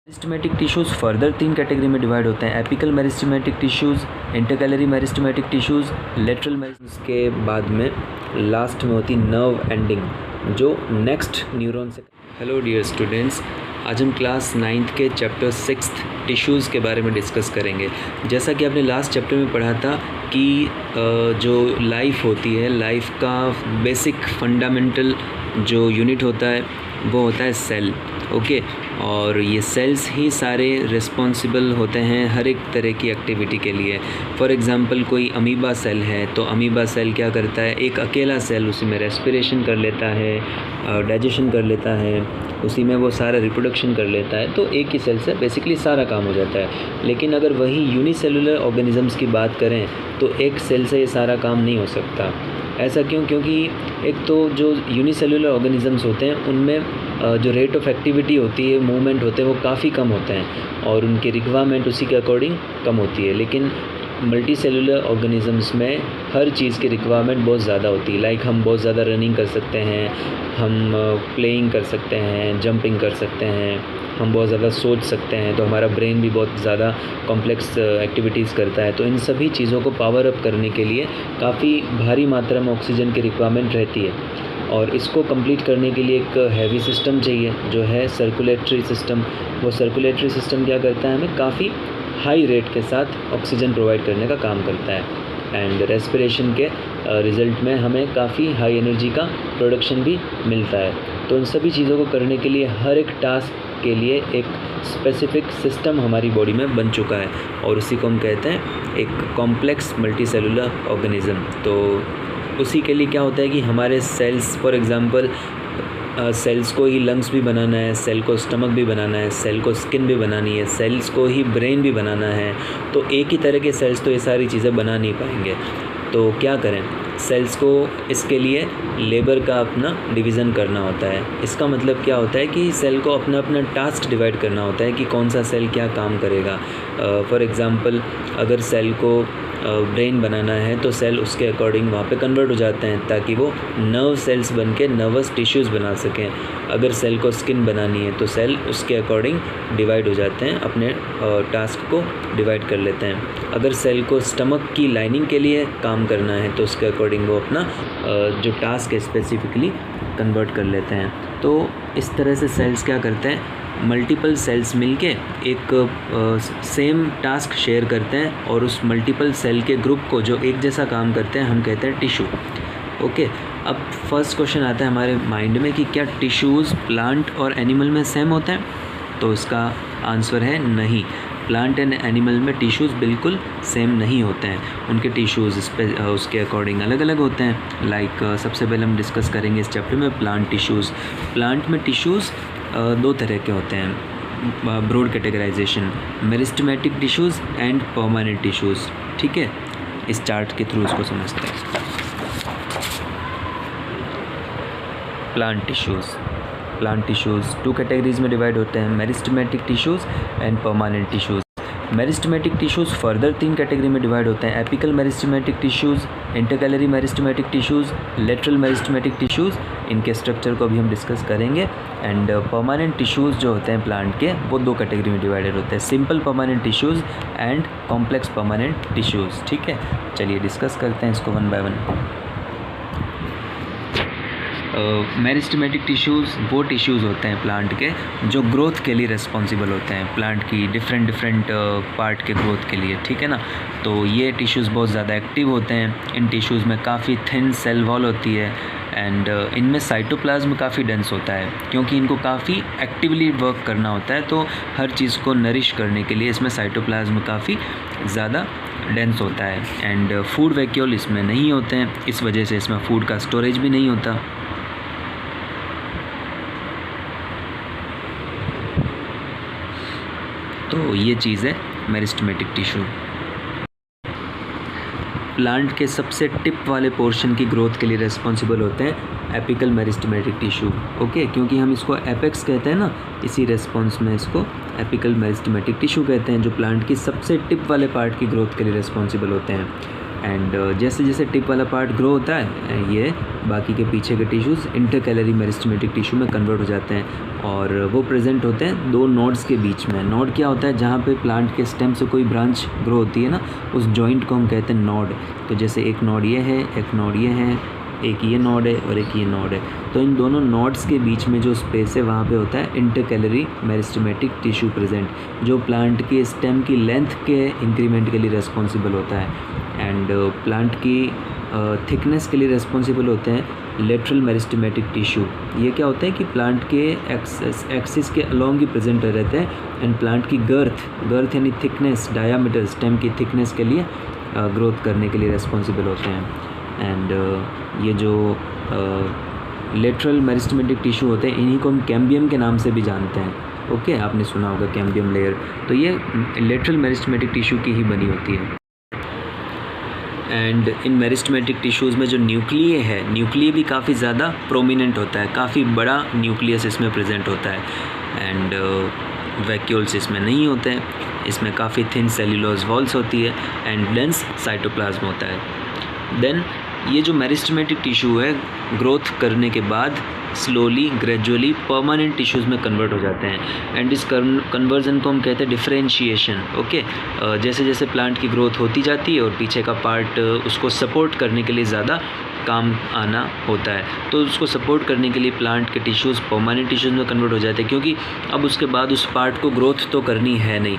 Meristematic tissues further 3 category में divide होते हैं। Apical meristematic tissues, intercalary meristematic tissues, lateral meristematic. के बाद में लास्ट में होती नर्व एंडिंग जो नेक्स्ट न्यूरॉन से। हेलो डियर स्टूडेंट्स, आज हम क्लास 9th के चैप्टर 6 टिश्यूज़ के बारे में डिस्कस करेंगे। जैसा कि आपने लास्ट चैप्टर में पढ़ा था कि जो लाइफ होती है, लाइफ का बेसिक फंडामेंटल जो यूनिट होता है वो होता है सेल। ओके, और ये सेल्स ही सारे रिस्पॉन्सिबल होते हैं हर एक तरह की एक्टिविटी के लिए। फॉर एग्ज़ाम्पल कोई अमीबा सेल है तो अमीबा सेल क्या करता है, एक अकेला सेल उसी में रेस्पिरेशन कर लेता है, डाइजेशन कर लेता है, उसी में वो सारा रिप्रोडक्शन कर लेता है। तो एक ही सेल से बेसिकली सारा काम हो जाता है। लेकिन अगर वही यूनिसेलुलर ऑर्गेनिजम्स की बात करें तो एक सेल से ये सारा काम नहीं हो सकता। ऐसा क्यों? क्योंकि एक तो जो यूनिसेलुलर ऑर्गेनिजम्स होते हैं उनमें जो रेट ऑफ एक्टिविटी होती है, मूवमेंट होते हैं, वो काफ़ी कम होते हैं और उनकी रिक्वायरमेंट उसी के अकॉर्डिंग कम होती है। लेकिन मल्टी सेलुलर ऑर्गेनिजम्स में हर चीज़ की रिक्वायरमेंट बहुत ज़्यादा होती है। लाइक हम बहुत ज़्यादा रनिंग कर सकते हैं, हम प्लेइंग कर सकते हैं, जंपिंग कर सकते हैं, हम बहुत ज़्यादा सोच सकते हैं, तो हमारा ब्रेन भी बहुत ज़्यादा कॉम्प्लेक्स एक्टिविटीज़ करता है। तो इन सभी चीज़ों को पावर अप करने के लिए काफ़ी भारी मात्रा में ऑक्सीजन की रिक्वायरमेंट रहती है और इसको कंप्लीट करने के लिए एक हैवी सिस्टम चाहिए जो है सर्कुलेटरी सिस्टम। वो सर्कुलेटरी सिस्टम क्या करता है, हमें काफ़ी हाई रेट के साथ ऑक्सीजन प्रोवाइड करने का काम करता है एंड रेस्पिरेशन के रिज़ल्ट में हमें काफ़ी हाई एनर्जी का प्रोडक्शन भी मिलता है। तो इन सभी चीज़ों को करने के लिए हर एक टास्क के लिए एक स्पेसिफिक सिस्टम हमारी बॉडी में बन चुका है और उसी को हम कहते हैं एक कॉम्प्लेक्स मल्टी सेलुलर ऑर्गेनिज़म। तो उसी के लिए क्या होता है कि हमारे सेल्स, फॉर एग्ज़ाम्पल सेल्स को ही लंग्स भी बनाना है, सेल को स्टमक भी बनाना है, सेल को स्किन भी बनानी है, सेल्स को ही ब्रेन भी बनाना है। तो एक ही तरह के सेल्स तो ये सारी चीज़ें बना नहीं पाएंगे। तो क्या करें, सेल्स को इसके लिए लेबर का अपना डिवीज़न करना होता है। इसका मतलब क्या होता है कि सेल को अपना अपना टास्क डिवाइड करना होता है कि कौन सा सेल क्या काम करेगा। फॉर एग्ज़ाम्पल अगर सेल को ब्रेन बनाना है तो सेल उसके अकॉर्डिंग वहाँ पे कन्वर्ट हो जाते हैं ताकि वो नर्व सेल्स बन के नर्वस टिश्यूज़ बना सकें। अगर सेल को स्किन बनानी है तो सेल उसके अकॉर्डिंग डिवाइड हो जाते हैं, अपने टास्क को डिवाइड कर लेते हैं। अगर सेल को स्टमक की लाइनिंग के लिए काम करना है तो उसके अकॉर्डिंग वो अपना जो टास्क है स्पेसिफिकली कन्वर्ट कर लेते हैं। तो इस तरह से सेल्स क्या करते हैं, मल्टीपल सेल्स मिलके एक सेम टास्क शेयर करते हैं और उस मल्टीपल सेल के ग्रुप को जो एक जैसा काम करते हैं हम कहते हैं टिश्यू। ओके, अब फर्स्ट क्वेश्चन आता है हमारे माइंड में कि क्या टिश्यूज़ प्लांट और एनिमल में सेम होते हैं? तो इसका आंसर है नहीं। प्लांट एंड एनिमल में टिश्यूज़ बिल्कुल सेम नहीं होते हैं। उनके टिश्यूज़ उसके अकॉर्डिंग अलग अलग होते हैं। लाइक सबसे पहले हम डिस्कस करेंगे इस चैप्टर में प्लांट टिश्यूज़। प्लांट में टिश्यूज़ दो तरह के होते हैं, broad categorization, meristematic tissues and permanent tissues. ठीक है, इस चार्ट के थ्रू इसको समझते हैं। प्लांट टिश्यूज़ 2 कैटेगरीज में डिवाइड होते हैं, meristematic tissues and permanent tissues. Meristematic tissues further 3 category में डिवाइड होते हैं, apical meristematic tissues, intercalary meristematic tissues, lateral meristematic tissues. इनके स्ट्रक्चर को भी हम डिस्कस करेंगे। एंड परमानेंट टिश्यूज़ जो होते हैं प्लांट के वो 2 कैटेगरी में डिवाइडेड होते हैं, simple permanent tissues and complex permanent tissues. ठीक है, चलिए डिस्कस करते हैं इसको one by one. Meristematic tissues वो टिश्यूज़ होते हैं प्लांट के जो ग्रोथ के लिए रिस्पॉन्सिबल होते हैं, प्लांट की डिफरेंट पार्ट के ग्रोथ के लिए। ठीक है ना, तो ये टिश्यूज़ बहुत ज़्यादा एक्टिव होते हैं। इन टिश्यूज़ में काफ़ी थिन सेल वॉल होती है एंड इनमें साइटोप्लाज्म काफ़ी डेंस होता है क्योंकि इनको काफ़ी एक्टिवली वर्क करना होता है। तो हर चीज़ को नरिश करने के लिए इसमें साइटोप्लाज्म काफ़ी ज़्यादा डेंस होता है एंड फूड वैक्यूल इसमें नहीं होते हैं, इस वजह से इसमें फूड का स्टोरेज भी नहीं होता। तो ये चीज़ है मेरिस्टेमेटिक टिश्यू। प्लांट के सबसे टिप वाले पोर्शन की ग्रोथ के लिए रिस्पॉन्सिबल होते हैं एपिकल मेरिस्टेमेटिक टिश्यू। ओके, क्योंकि हम इसको एपेक्स कहते हैं ना, इसी रेस्पॉन्स में इसको एपिकल मेरिस्टेमेटिक टिश्यू कहते हैं जो प्लांट की सबसे टिप वाले पार्ट की ग्रोथ के लिए रिस्पॉन्सिबल होते हैं। एंड जैसे जैसे टिप वाला पार्ट ग्रो होता है ये बाकी के पीछे के टिश्यूज़ इंटरकैलरी मेरिस्टेमेटिक टिश्यू में कन्वर्ट हो जाते हैं और वो प्रेजेंट होते हैं दो नोड्स के बीच में। नोड क्या होता है? जहाँ पे प्लांट के स्टेम से कोई ब्रांच ग्रो होती है ना, उस जॉइंट को हम कहते हैं नोड। तो जैसे एक नोड ये है, एक नोड ये है, एक ये नोड है और एक ये नोड है। तो इन दोनों नोड्स के बीच में जो स्पेस है वहाँ पे होता है इंटरकैलरी मेरिस्टेमेटिक टिश्यू प्रेजेंट, जो प्लांट के स्टेम की लेंथ के इंक्रीमेंट के लिए रिस्पॉन्सिबल होता है एंड प्लांट की थिकनेस के लिए रिस्पॉन्सिबल होते हैं लेटरल मेरिस्टेमेटिक टिश्यू। ये क्या होता है कि प्लांट के एक्सिस के अलोंग ही प्रेजेंट रहते हैं एंड प्लांट की गर्थ यानी थिकनेस, डायामीटर, स्टेम की थिकनेस के लिए ग्रोथ करने के लिए रिस्पॉन्सिबल होते हैं। एंड ये जो लेटरल मेरिस्टेमेटिक टिश्यू होते हैं इन्हीं को हम कैम्बियम के नाम से भी जानते हैं। ओके, आपने सुना होगा कैम्बियम लेयर। तो ये लेटरल मेरिस्टेमेटिक टिश्यू की ही बनी होती है। एंड इन मेरिस्टेमेटिक टिश्यूज़ में जो न्यूक्लिय है, न्यूक्लिय भी काफ़ी ज़्यादा प्रोमिनेंट होता है, काफ़ी बड़ा न्यूक्लियस इसमें प्रेजेंट होता है एंड वैक्यूल्स इसमें नहीं होते हैं। इसमें काफ़ी थिन सेल्यूलोज वॉल्स होती है एंड डेंस साइटोप्लाज्म होता है। देन ये जो मेरिस्टेमेटिक टिश्यू है ग्रोथ करने के बाद स्लोली ग्रेजुअली परमानेंट टिश्यूज़ में कन्वर्ट हो जाते हैं एंड इस कन्वर्जन को हम कहते हैं डिफरेंशिएशन। ओके, जैसे जैसे प्लांट की ग्रोथ होती जाती है और पीछे का पार्ट उसको सपोर्ट करने के लिए ज़्यादा काम आना होता है, तो उसको सपोर्ट करने के लिए प्लांट के टिश्यूज़ परमानेंट टिश्यूज़ में कन्वर्ट हो जाते हैं, क्योंकि अब उसके बाद उस पार्ट को ग्रोथ तो करनी है नहीं।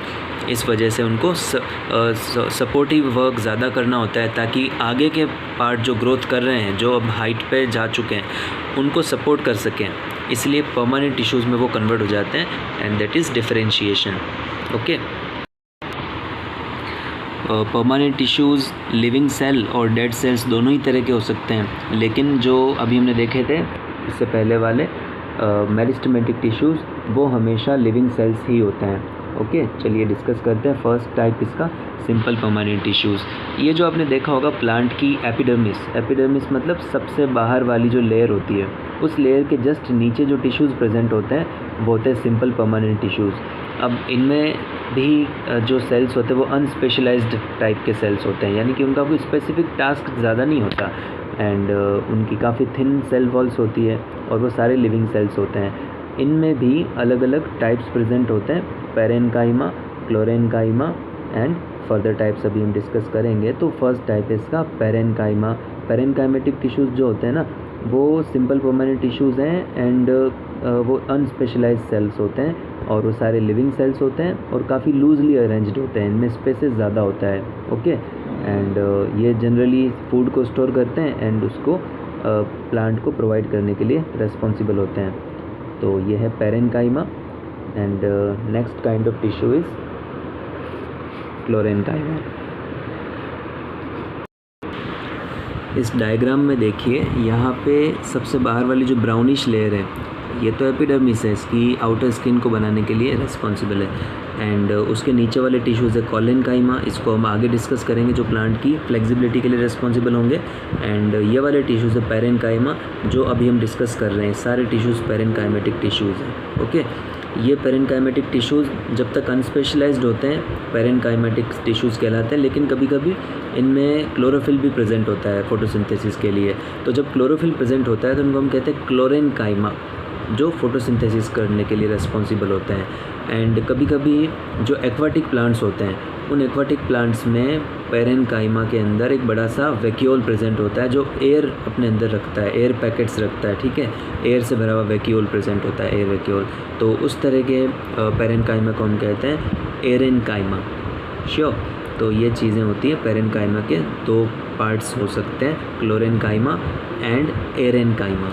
इस वजह से उनको सपोर्टिव वर्क ज़्यादा करना होता है ताकि आगे के पार्ट जो ग्रोथ कर रहे हैं, जो अब हाइट पे जा चुके हैं, उनको सपोर्ट कर सकें। इसलिए परमानेंट टिश्यूज़ में वो कन्वर्ट हो जाते हैं and that is differentiation. Okay, permanent tissues living cell और डेड सेल्स दोनों ही तरह के हो सकते हैं, लेकिन जो अभी हमने देखे थे इससे पहले वाले मेरिस्टेमेटिक टिश्यूज़ वो हमेशा लिविंग सेल्स ही होते हैं। ओके, चलिए डिस्कस करते हैं। फर्स्ट टाइप इसका सिंपल परमानेंट टिश्यूज़। ये जो आपने देखा होगा प्लांट की एपिडर्मिस मतलब सबसे बाहर वाली जो लेयर होती है, उस लेयर के जस्ट नीचे जो टिश्यूज़ प्रेजेंट होते हैं वो होते हैं सिंपल परमानेंट टिश्यूज़। अब इनमें भी जो सेल्स होते हैं वो अनस्पेशलाइज्ड टाइप के सेल्स होते हैं, यानी कि उनका कोई स्पेसिफिक टास्क ज़्यादा नहीं होता एंड उनकी काफ़ी थिन सेल वॉल्स होती है और वो सारे लिविंग सेल्स होते हैं। इनमें भी अलग अलग टाइप्स प्रेजेंट होते हैं, पेरेन्काइमा, क्लोरेन्काइमा एंड फर्दर टाइप्स अभी हम डिस्कस करेंगे। तो फर्स्ट टाइप है इसका पेरेन्काइमा। पेरेन्काइमेटिक टिश्यूज़ जो होते हैं ना वो सिंपल परमानेंट टिश्यूज़ हैं एंड वो अनस्पेशलाइज्ड सेल्स होते हैं और वो सारे लिविंग सेल्स होते हैं और काफ़ी लूजली अरेंज्ड होते हैं, इनमें स्पेसेस ज़्यादा होता है। ओके, एंड ये जनरली फूड को स्टोर करते हैं एंड उसको प्लांट को प्रोवाइड करने के लिए रेस्पॉन्सिबल होते हैं। तो ये है parenchyma and next kind of tissue is क्लोरेन्काइमा। इस डायग्राम में देखिए यहाँ पे सबसे बाहर वाली जो ब्राउनिश लेयर है ये तो एपिडर्मिस है, इसकी आउटर स्किन को बनाने के लिए रिस्पॉन्सिबल है एंड उसके नीचे वाले टिश्यूज़ है कॉलेन्काइमा, इसको हम आगे डिस्कस करेंगे, जो प्लांट की फ्लेक्सिबिलिटी के लिए रिस्पॉन्सिबल होंगे। एंड ये वाले टिश्यूज़ है पेरेन्काइमा, जो अभी हम डिस्कस कर रहे हैं, सारे टिश्यूज़ पेरेन्काइमेटिक टिश्यूज़ हैं। ओके, ये पेरेन्काइमेटिक टिश्यूज़ जब तक अनस्पेशलाइज्ड होते हैं पेरेन्काइमेटिक टिश्यूज़ कहलाते हैं, लेकिन कभी कभी इनमें क्लोरोफिल भी प्रेजेंट होता है फोटोसिंथेसिस के लिए। तो जब क्लोरोफिल प्रेजेंट होता है तो उनको हम कहते हैं क्लोरेन्काइमा, जो फोटोसिंथेसिस करने के लिए रिस्पॉन्सिबल होते हैं। एंड कभी कभी जो एक्वाटिक प्लांट्स होते हैं उन एक्वाटिक प्लांट्स में पेरेन्काइमा के अंदर एक बड़ा सा वैक्यूल प्रेजेंट होता है जो एयर अपने अंदर रखता है, एयर पैकेट्स रखता है। ठीक है, एयर से भरा हुआ वैक्यूल प्रेजेंट होता है, एयर वैक्यूल। तो उस तरह के पेरेन्काइमा को हम कहते हैं एरेन्काइमा। श्योर, तो ये चीज़ें होती हैं पेरेन्काइमा के दो पार्ट्स हो सकते हैं, क्लोरेन्काइमा एंड एरेन्काइमा।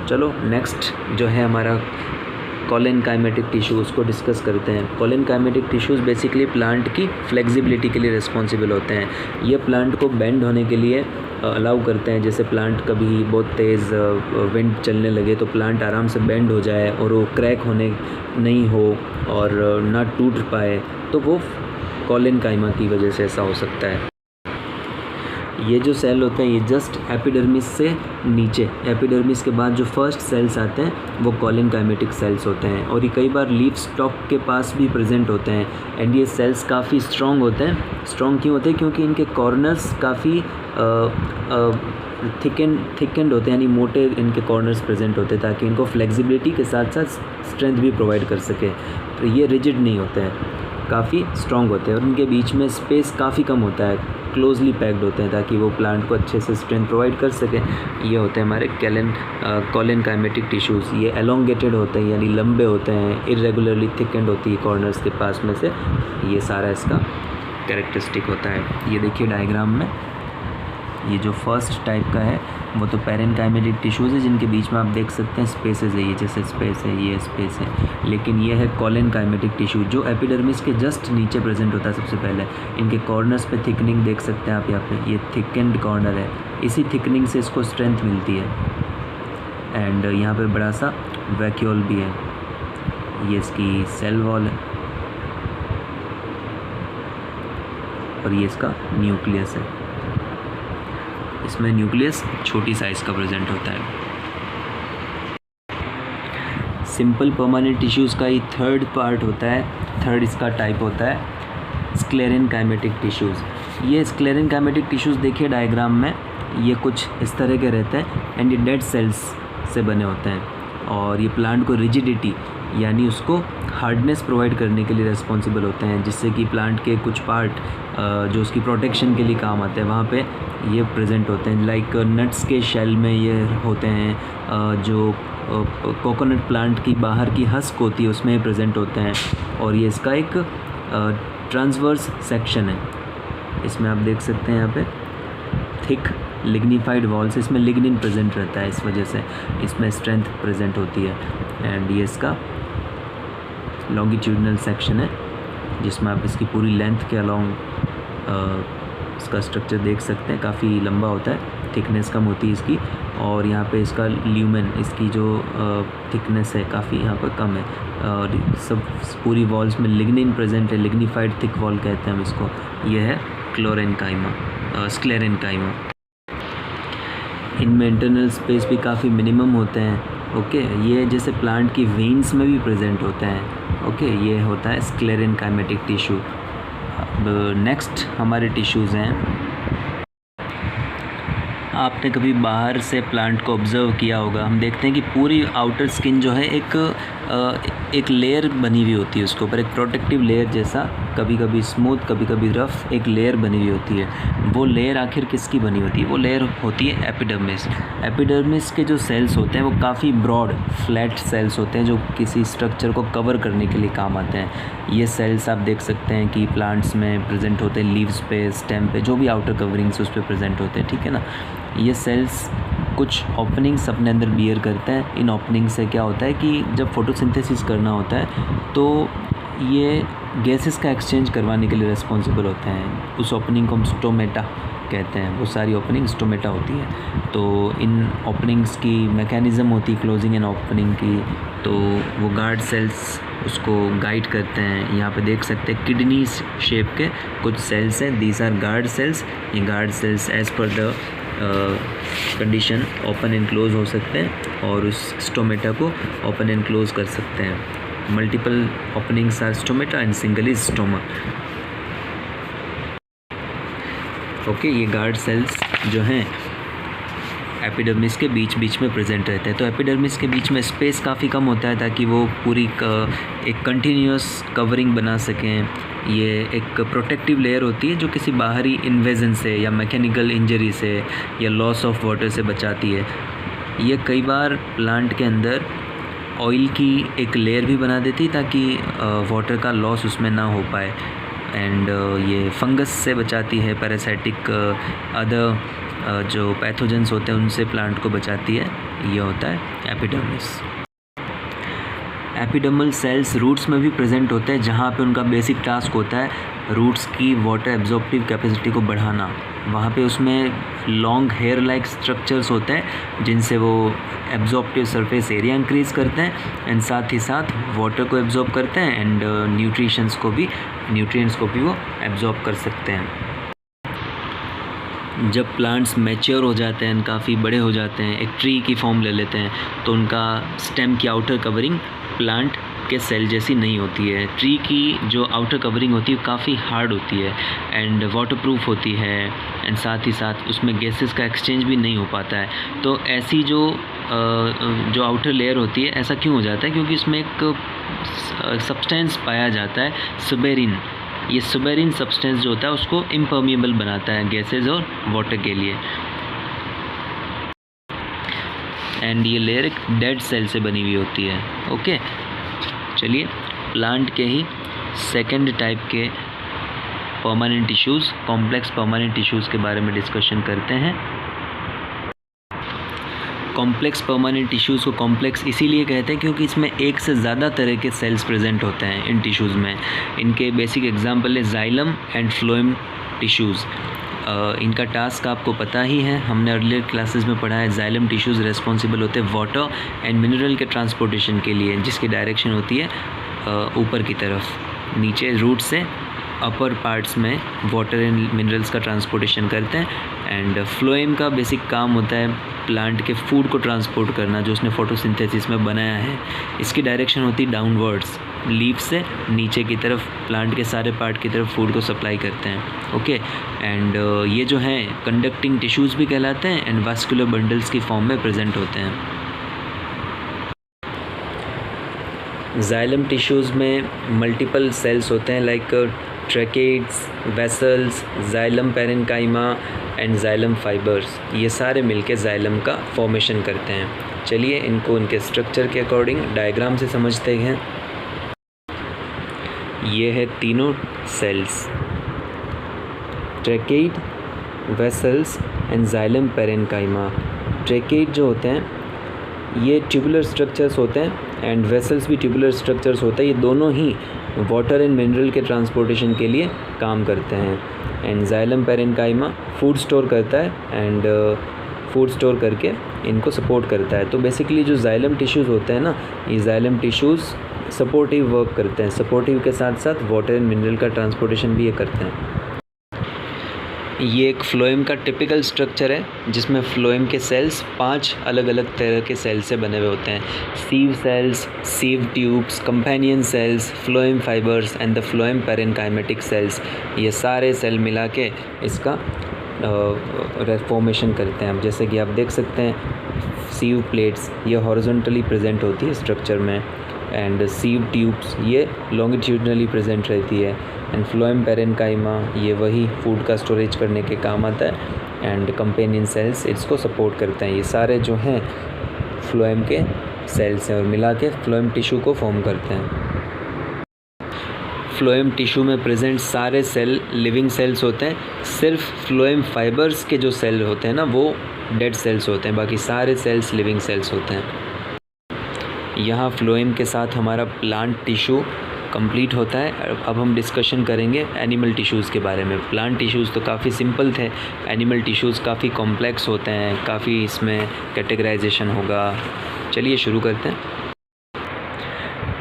चलो नेक्स्ट जो है हमारा कॉलेन्काइमेटिक टिश्यू, उसको डिस्कस करते हैं। कॉलेन्काइमेटिक टिश्यूज़ बेसिकली प्लांट की फ्लेक्सिबिलिटी के लिए रिस्पॉन्सिबल होते हैं। ये प्लांट को बेंड होने के लिए अलाउ करते हैं। जैसे प्लांट कभी बहुत तेज़ विंड चलने लगे तो प्लांट आराम से बेंड हो जाए और वो क्रैक होने नहीं हो और ना टूट पाए, तो वो कॉलेन्काइमा की वजह से ऐसा हो सकता है। ये जो सेल होते हैं ये जस्ट एपिडर्मिस से नीचे, एपिडर्मिस के बाद जो फर्स्ट सेल्स आते हैं वो कॉलिन काइमेटिक सेल्स होते हैं, और ये कई बार लीफ स्टॉक के पास भी प्रेजेंट होते हैं। एंड ये सेल्स काफ़ी स्ट्रॉन्ग होते हैं। स्ट्रॉन्ग क्यों होते हैं? क्योंकि इनके कॉर्नर्स काफ़ी थिकेंड होते हैं, यानी मोटे इनके कॉर्नर्स प्रेजेंट होते हैं, ताकि इनको फ्लेक्सिबिलिटी के साथ साथ स्ट्रेंथ भी प्रोवाइड कर सके। तो ये रिजिड नहीं होते हैं, काफ़ी स्ट्रॉन्ग होते हैं, और उनके बीच में स्पेस काफ़ी कम होता है, क्लोजली पैक्ड होते हैं, ताकि वो प्लांट को अच्छे से स्ट्रेंथ प्रोवाइड कर सके। ये होते हैं हमारे कॉलिन काइमेटिक टिश्यूज़। ये एलोंगेटेड होते हैं, यानी लंबे होते हैं, इरेगुलरली थिकेंड होती है कॉर्नर्स के पास में से। ये सारा इसका कैरेक्टरिस्टिक होता है। ये देखिए डायग्राम में, ये जो फर्स्ट टाइप का है वो तो पैरेनकाइमेटिक टिश्यूज़ है, जिनके बीच में आप देख सकते हैं स्पेसेस है, ये जैसे स्पेस है, ये स्पेस है। लेकिन ये है कॉलिन काइमेटिक टिश्यू, जो एपिडर्मिस के जस्ट नीचे प्रेजेंट होता है सबसे पहले। इनके कॉर्नर्स पे थिकनिंग देख सकते हैं आप यहाँ पे, ये थिकेंड कॉर्नर है, इसी थिकनिंग से इसको स्ट्रेंथ मिलती है। एंड यहाँ पर बड़ा सा वैक्यूल भी है, ये इसकी सेल वॉल है, और ये इसका न्यूक्लियस है। इसमें न्यूक्लियस छोटी साइज़ का प्रेजेंट होता है। सिंपल परमानेंट टिश्यूज़ का ही थर्ड पार्ट होता है, थर्ड इसका टाइप होता है स्क्लेरेन काइमेटिक टिश्यूज़। ये स्क्लेरेन काइमेटिक टिश्यूज़ देखिए डायग्राम में, ये कुछ इस तरह के रहते हैं, एंड ये डेड सेल्स से बने होते हैं, और ये प्लांट को रिजिडिटी यानी उसको हार्डनेस प्रोवाइड करने के लिए रिस्पॉन्सिबल होते हैं, जिससे कि प्लांट के कुछ पार्ट जो उसकी प्रोटेक्शन के लिए काम आते हैं वहाँ पे ये प्रेजेंट होते हैं। लाइक नट्स के शेल में ये होते हैं, जो कोकोनट प्लांट की बाहर की हस्क होती है उसमें प्रेजेंट होते हैं, और ये इसका एक ट्रांसवर्स सेक्शन है। इसमें आप देख सकते हैं यहाँ पे थिक लिग्निफाइड वॉल्स, इसमें लिग्निन प्रेजेंट रहता है, इस वजह से इसमें स्ट्रेंथ प्रेजेंट होती है। एंड ये इसका लॉन्गिट्यूडनल सेक्शन है, जिसमें आप इसकी पूरी लेंथ के अलोंग इसका स्ट्रक्चर देख सकते हैं, काफ़ी लंबा होता है, थिकनेस कम होती है इसकी। और यहाँ पे इसका ल्यूमेन, इसकी जो थिकनेस है काफ़ी यहाँ पर कम है, और सब पूरी वॉल्स में लिग्निन प्रेजेंट है, लिग्निफाइड थिक वॉल कहते हैं हम इसको। ये है स्क्लेरेनकाइमा। इनमें इंटरनल स्पेस भी काफ़ी मिनिमम होते हैं। ओके, ये जैसे प्लांट की वेन्स में भी प्रेजेंट होते हैं। ओके, ये होता है स्क्लेरेनकाइमेटिक टिश्यू। अब नेक्स्ट हमारे टिश्यूज़ हैं, आपने कभी बाहर से प्लांट को ऑब्ज़र्व किया होगा, हम देखते हैं कि पूरी आउटर स्किन जो है एक लेयर बनी हुई होती है, उसके ऊपर एक प्रोटेक्टिव लेयर जैसा, कभी कभी स्मूथ कभी कभी रफ़, एक लेयर बनी हुई होती है। वो लेयर आखिर किसकी बनी होती है? वो लेयर होती है एपिडर्मिस। एपिडर्मिस के जो सेल्स होते हैं वो काफ़ी ब्रॉड फ्लैट सेल्स होते हैं, जो किसी स्ट्रक्चर को कवर करने के लिए काम आते हैं। ये सेल्स आप देख सकते हैं कि प्लांट्स में प्रेजेंट होते हैं, लीव्स पे, स्टेम पे, जो भी आउटर कवरिंग्स उस पर प्रेजेंट होते हैं, ठीक है ना। ये सेल्स कुछ ओपनिंग्स अपने अंदर बियर करते हैं। इन ओपनिंग से क्या होता है कि जब फोटोसिंथेसिस करना होता है तो ये गैसेस का एक्सचेंज करवाने के लिए रिस्पॉन्सिबल होते हैं। उस ओपनिंग को हम स्टोमेटा कहते हैं। वो सारी ओपनिंग स्टोमेटा होती है। तो इन ओपनिंग्स की मैकेनिज़्म होती है क्लोजिंग एंड ओपनिंग की, तो वो गार्ड सेल्स उसको गाइड करते हैं। यहाँ पे देख सकते हैं किडनी शेप के कुछ सेल्स हैं, दीज आर गार्ड सेल्स। ये guard sales as per the condition open and close हो सकते हैं और उस स्टोमेटा को ओपन एंड क्लोज कर सकते हैं। Multiple openings are stomata and single is stoma. Okay, ये गार्ड सेल्स जो हैं एपिडर्मिस के बीच बीच में प्रेजेंट रहते हैं। तो एपिडर्मिस के बीच में स्पेस काफ़ी कम होता है ताकि वो पूरी एक कंटिन्यूस कवरिंग बना सकें। ये एक प्रोटेक्टिव लेयर होती है जो किसी बाहरी इन्वेजन से या मैकेनिकल इंजरी से या लॉस ऑफ वाटर से बचाती है। ये कई बार प्लांट के अंदर ऑयल की एक लेयर भी बना देती है ताकि वाटर का लॉस उसमें ना हो पाए। एंड ये फंगस से बचाती है, पैरासाइटिक अदर जो पैथोजेंस होते हैं उनसे प्लांट को बचाती है। ये होता है एपिडर्मिस। एपिडर्मल सेल्स रूट्स में भी प्रेजेंट होते हैं, जहाँ पे उनका बेसिक टास्क होता है रूट्स की वाटर एब्जॉर्प्टिव कैपेसिटी को बढ़ाना। वहाँ पे उसमें लॉन्ग हेयर लाइक स्ट्रक्चर्स होते हैं जिनसे वो एब्जॉर्प्टिव सरफेस एरिया इंक्रीज़ करते हैं एंड साथ ही साथ वाटर को एब्जॉर्ब करते हैं एंड न्यूट्रिएंट्स को भी वो एब्जॉर्ब कर सकते हैं। जब प्लांट्स मैच्योर हो जाते हैं, काफ़ी बड़े हो जाते हैं, एक ट्री की फॉर्म ले लेते हैं, तो उनका स्टेम की आउटर कवरिंग प्लांट के सेल जैसी नहीं होती है। ट्री की जो आउटर कवरिंग होती है काफ़ी हार्ड होती है एंड वाटरप्रूफ होती है, एंड साथ ही साथ उसमें गैसेस का एक्सचेंज भी नहीं हो पाता है। तो ऐसी जो आउटर लेयर होती है, ऐसा क्यों हो जाता है? क्योंकि इसमें एक सब्सटेंस पाया जाता है, सुबेरिन। ये सुबेरिन सब्सटेंस जो होता है उसको इम्पर्मिएबल बनाता है गैसेस और वाटर के लिए। एंड ये लेयर एक डेड सेल से बनी हुई होती है। ओके, चलिए प्लांट के ही सेकंड टाइप के permanent tissues, complex permanent tissues के बारे में डिस्कशन करते हैं। कॉम्प्लेक्स परमानेंट टिश्यूज़ को कॉम्प्लेक्स इसीलिए कहते हैं क्योंकि इसमें एक से ज़्यादा तरह के सेल्स प्रेजेंट होते हैं इन टिश्यूज़ में। इनके बेसिक एग्जांपल है जाइलम एंड फ्लोएम टिश्यूज़। इनका टास्क आपको पता ही है, हमने अर्लियर क्लासेस में पढ़ा है। जाइलम टिश्यूज़ रिस्पॉन्सिबल होते हैं वाटर एंड मिनरल के ट्रांसपोर्टेशन के लिए, जिसकी डायरेक्शन होती है ऊपर की तरफ, नीचे रूट से अपर पार्ट्स में वाटर एंड मिनरल्स का ट्रांसपोर्टेशन करते हैं। एंड फ्लोएम का बेसिक काम होता है प्लांट के फूड को ट्रांसपोर्ट करना, जो उसने फोटोसिंथेसिस में बनाया है। इसकी डायरेक्शन होती है डाउनवर्ड्स, लीफ से नीचे की तरफ प्लांट के सारे पार्ट की तरफ फूड को सप्लाई करते हैं। ओके, एंड ये जो हैं कंडक्टिंग टिश्यूज़ भी कहलाते हैं एंड वास्कुलर बंडल्स की फॉर्म में प्रेजेंट होते हैं। जाइलम टिश्यूज़ में मल्टीपल सेल्स होते हैं like tracheids, vessels, xylem parenchyma and xylem fibres. ये सारे मिलके जाइलम का फॉर्मेशन करते हैं। चलिए इनको उनके स्ट्रक्चर के अकॉर्डिंग डायग्राम से समझते हैं। ये है तीनों cells, tracheid, vessels and xylem parenchyma. Tracheid जो होते हैं ये ट्यूबुलर स्ट्रक्चर्स होते हैं एंड वेसल्स भी ट्यूबुलर स्ट्रक्चर्स होते हैं। ये दोनों ही वाटर एंड मिनरल के ट्रांसपोर्टेशन के लिए काम करते हैं। And xylem parenchyma food store करता है एंड फूड स्टोर करके इनको सपोर्ट करता है। तो बेसिकली जो जाइलम टिश्यूज़ होते हैं ना, ये जाइलम टिश्यूज़ सपोर्टिव वर्क करते हैं। सपोर्टिव के साथ साथ वाटर एंड मिनरल का ट्रांसपोर्टेशन भी ये करते हैं। ये एक फ्लोएम का टिपिकल स्ट्रक्चर है जिसमें फ्लोएम के सेल्स 5 अलग अलग तरह के सेल से बने हुए होते हैं। Sieve cells, sieve tubes, companion cells, phloem fibres and the phloem parenchymatic cells. ये सारे सेल मिला के इसका फॉर्मेशन करते हैं। अब जैसे कि आप देख सकते हैं सीव प्लेट्स ये हॉरिजॉन्टली प्रेजेंट होती है स्ट्रक्चर में, एंड सीव ट्यूब्स ये लॉन्गिट्यूडनली प्रेजेंट रहती है, एंड फ्लोएम पेरेन्काइमा ये वही फूड का स्टोरेज करने के काम आता है, एंड कंपेनियन सेल्स इसको सपोर्ट करते हैं। ये सारे जो हैं फ्लोएम के सेल्स हैं और मिला के फ्लोएम टिश्यू को फॉर्म करते हैं। फ्लोएम टिश्यू में प्रेजेंट सारे सेल लिविंग सेल्स होते हैं। सिर्फ फ्लोएम फाइबर्स के जो सेल होते हैं ना वो डेड सेल्स होते हैं, बाकी सारे सेल्स लिविंग सेल्स होते हैं। यहाँ फ्लोएम के साथ हमारा प्लांट टिश्यू कंप्लीट होता है। अब हम डिस्कशन करेंगे एनिमल टिश्यूज़ के बारे में। प्लांट टिश्यूज़ तो काफ़ी सिंपल थे, एनिमल टिश्यूज़ काफ़ी कॉम्प्लेक्स होते हैं, काफ़ी इसमें कैटेगराइजेशन होगा। चलिए शुरू करते हैं।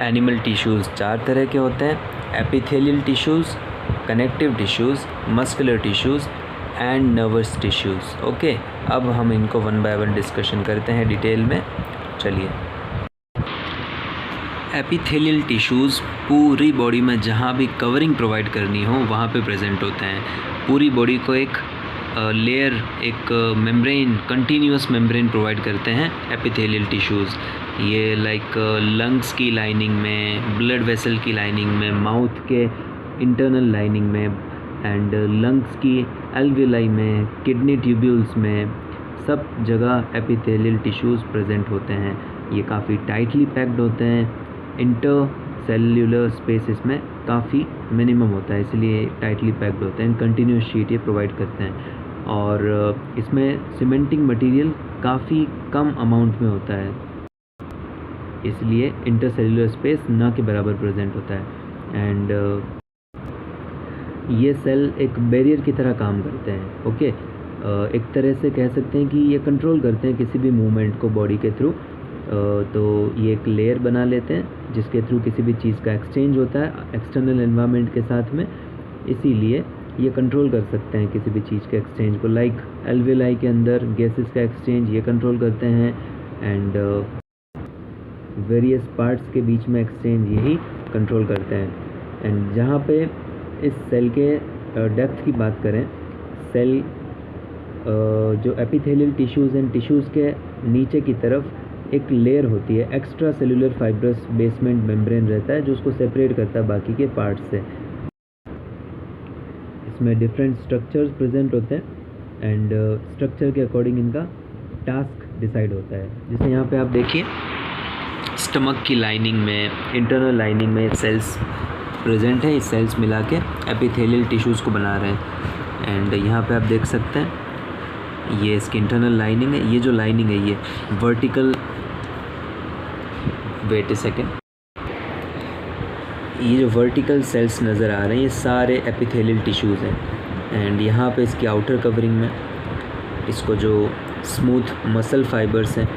एनिमल टिश्यूज़ 4 तरह के होते हैं, epithelial tissues, connective tissues, muscular tissues and nervous tissues. Okay, अब हम इनको 1 बाय 1 डिस्कशन करते हैं डिटेल में। चलिए, एपिथेलियल टिश्यूज़ पूरी बॉडी में जहाँ भी कवरिंग प्रोवाइड करनी हो वहाँ पे प्रेजेंट होते हैं। पूरी बॉडी को एक लेयर, एक मेम्ब्रेन, कंटिन्यूअस मेम्ब्रेन प्रोवाइड करते हैं एपिथेलियल टिश्यूज़। ये लाइक लंग्स की लाइनिंग में, ब्लड वेसल की लाइनिंग में, माउथ के इंटरनल लाइनिंग में, एंड लंग्स की एल्विलाई में, किडनी ट्यूब्यूल्स में, सब जगह एपिथेलियल टिश्यूज़ प्रेजेंट होते हैं। ये काफ़ी टाइटली पैक्ड होते हैं। इंटर सेल्यूलर स्पेस इसमें काफ़ी मिनिमम होता है, इसलिए टाइटली पैक्ड होते हैं। कंटिन्यूस शीट ये प्रोवाइड करते हैं और इसमें सीमेंटिंग मटेरियल काफ़ी कम अमाउंट में होता है, इसलिए इंटर सेल्यूलर स्पेस ना के बराबर प्रेजेंट होता है। एंड ये सेल एक बैरियर की तरह काम करते हैं। ओके, एक तरह से कह सकते हैं कि ये कंट्रोल करते हैं किसी भी मूवमेंट को बॉडी के थ्रू। तो ये एक लेयर बना लेते हैं जिसके थ्रू किसी भी चीज़ का एक्सचेंज होता है एक्सटर्नल एनवायरनमेंट के साथ में, इसीलिए ये कंट्रोल कर सकते हैं किसी भी चीज़ के एक्सचेंज को, लाइक एल्वेलाई के अंदर गैसेस का एक्सचेंज ये कंट्रोल करते हैं, एंड वेरियस पार्ट्स के बीच में एक्सचेंज यही कंट्रोल करते हैं। एंड जहाँ पे इस सेल के डेप्थ की बात करें, सेल जो एपिथेलियल टिश्यूज़ एंड टिश्यूज़ के नीचे की तरफ एक लेयर होती है, extra cellular fibrous basement membrane रहता है जो उसको सेपरेट करता है बाकी के पार्ट से। इसमें डिफरेंट स्ट्रक्चर्स प्रेजेंट होते हैं एंड स्ट्रक्चर के अकॉर्डिंग इनका टास्क डिसाइड होता है। जैसे यहाँ पे आप देखिए स्टमक की लाइनिंग में, इंटरनल लाइनिंग में सेल्स प्रेजेंट है, इस सेल्स मिला के एपिथेलियल टिश्यूज़ को बना रहे हैं। एंड यहाँ पे आप देख सकते हैं ये इसकी इंटरनल लाइनिंग है। ये जो लाइनिंग है ये वर्टिकल, वेट ए सेकेंड, ये जो वर्टिकल सेल्स नज़र आ रहे हैं ये सारे एपिथेलियल टिश्यूज़ हैं। एंड यहाँ पे इसकी आउटर कवरिंग में इसको जो स्मूथ मसल फाइबर्स हैं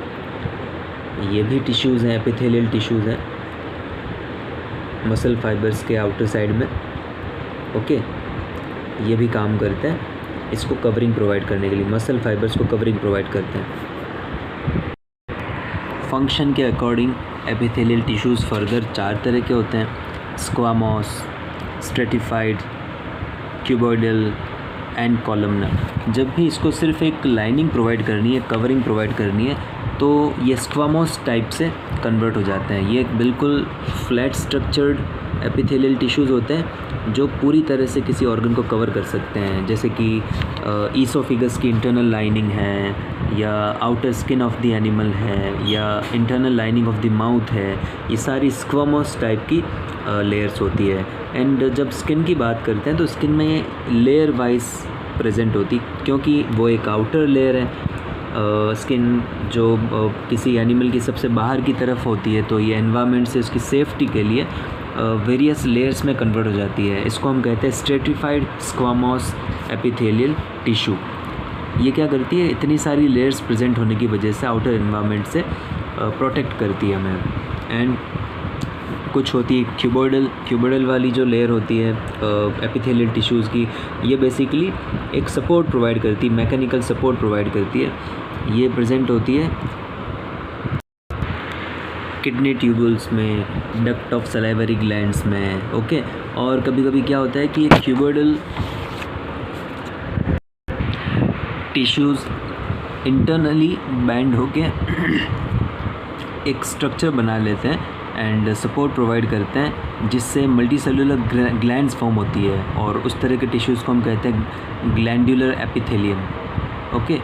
ये भी टिश्यूज़ हैं, एपिथेलियल टिश्यूज़ हैं मसल फाइबर्स के आउटर साइड में। ओके, ये भी काम करते हैं इसको कवरिंग प्रोवाइड करने के लिए, मसल फाइबर्स को कवरिंग प्रोवाइड करते हैं। फंक्शन के अकॉर्डिंग एपिथेलियल टिश्यूज़ फर्दर 4 तरह के होते हैं, स्क्वामोस, स्ट्रेटिफाइड, क्यूबॉइडल एंड कॉलमनर। जब भी इसको सिर्फ एक लाइनिंग प्रोवाइड करनी है, कवरिंग प्रोवाइड करनी है, तो ये स्क्वामोस टाइप से कन्वर्ट हो जाते हैं। ये बिल्कुल फ्लैट स्ट्रक्चर्ड एपिथेलियल टिश्यूज़ होते हैं जो पूरी तरह से किसी ऑर्गन को कवर कर सकते हैं, जैसे कि ईसोफिगस की इंटरनल लाइनिंग है, या outer skin of the animal है, या internal lining of the mouth है। ये सारी स्क्वामोस टाइप की लेयर्स होती है। एंड जब स्किन की बात करते हैं तो स्किन में लेयर वाइज प्रेजेंट होती, क्योंकि वो एक आउटर लेयर है। स्किन जो किसी एनिमल की सबसे बाहर की तरफ होती है, तो ये एनवायरनमेंट से उसकी सेफ्टी के लिए वेरियस लेयर्स में कन्वर्ट हो जाती है। इसको हम कहते हैं स्ट्रेटिफाइड स्क्वामोस एपिथेलियल टिश्यू। ये क्या करती है, इतनी सारी लेयर्स प्रेजेंट होने की वजह से आउटर एनवायरनमेंट से प्रोटेक्ट करती है हमें। एंड कुछ होती है क्यूबॉइडल वाली जो लेयर होती है एपिथेलियल टिश्यूज़ की, ये बेसिकली एक सपोर्ट प्रोवाइड करती है, मैकेनिकल सपोर्ट प्रोवाइड करती है। ये प्रेजेंट होती है किडनी ट्यूबुल्स में, डक्ट ऑफ सलाइवरी ग्लैंड्स में। ओके, और कभी कभी क्या होता है कि क्यूबॉइडल टिश्यूज़ इंटरनली बैंड होके एक स्ट्रक्चर बना लेते हैं एंड सपोर्ट प्रोवाइड करते हैं, जिससे मल्टी सेलुलर ग्लैंड्स फॉर्म होती है, और उस तरह के टिश्यूज़ को हम कहते हैं ग्लैंडुलर एपिथेलियम। ओके,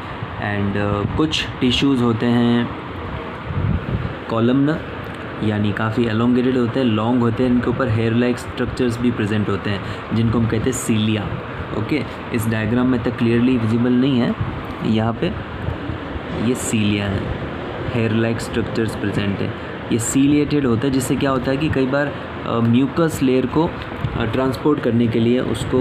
एंड कुछ टिश्यूज़ होते हैं कॉलमनर, यानी काफ़ी एलोंगेटेड होते हैं, लॉन्ग होते हैं, इनके ऊपर हेयर लाइक स्ट्रक्चर्स भी प्रेजेंट होते हैं जिनको हम कहते हैं सीलिया। ओके, इस डायग्राम में तक क्लियरली विजिबल नहीं है, यहाँ पे ये सीलिया है, हेयर लाइक स्ट्रक्चर्स प्रेजेंट है। ये सीलिएटेड होता है, जिससे क्या होता है कि कई बार म्यूकस लेयर को ट्रांसपोर्ट करने के लिए, उसको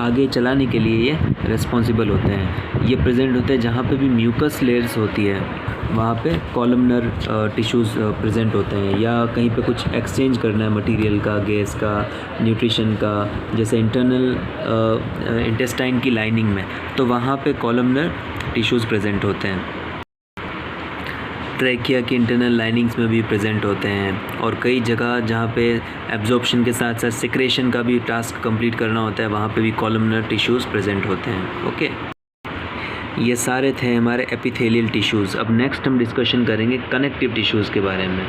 आगे चलाने के लिए ये रिस्पॉन्सिबल होते हैं। ये प्रेजेंट होते हैं जहाँ पे भी म्यूकस लेयर्स होती है, वहाँ पे कॉलमनर टिश्यूज़ प्रेजेंट होते हैं, या कहीं पे कुछ एक्सचेंज करना है मटेरियल का, गैस का, न्यूट्रिशन का, जैसे इंटरनल इंटेस्टाइन की लाइनिंग में, तो वहाँ पे कॉलमनर टिश्यूज़ प्रेजेंट होते हैं। ट्रैकिया की इंटरनल लाइनिंग्स में भी प्रेजेंट होते हैं, और कई जगह जहाँ पे एब्जॉर्प्शन के साथ साथ सिक्रेशन का भी टास्क कंप्लीट करना होता है, वहाँ पे भी कॉलमनर टिश्यूज़ प्रेजेंट होते हैं। ओके, ये सारे थे हमारे एपिथेलियल टिश्यूज़। अब नेक्स्ट हम डिस्कशन करेंगे कनेक्टिव टिश्यूज़ के बारे में।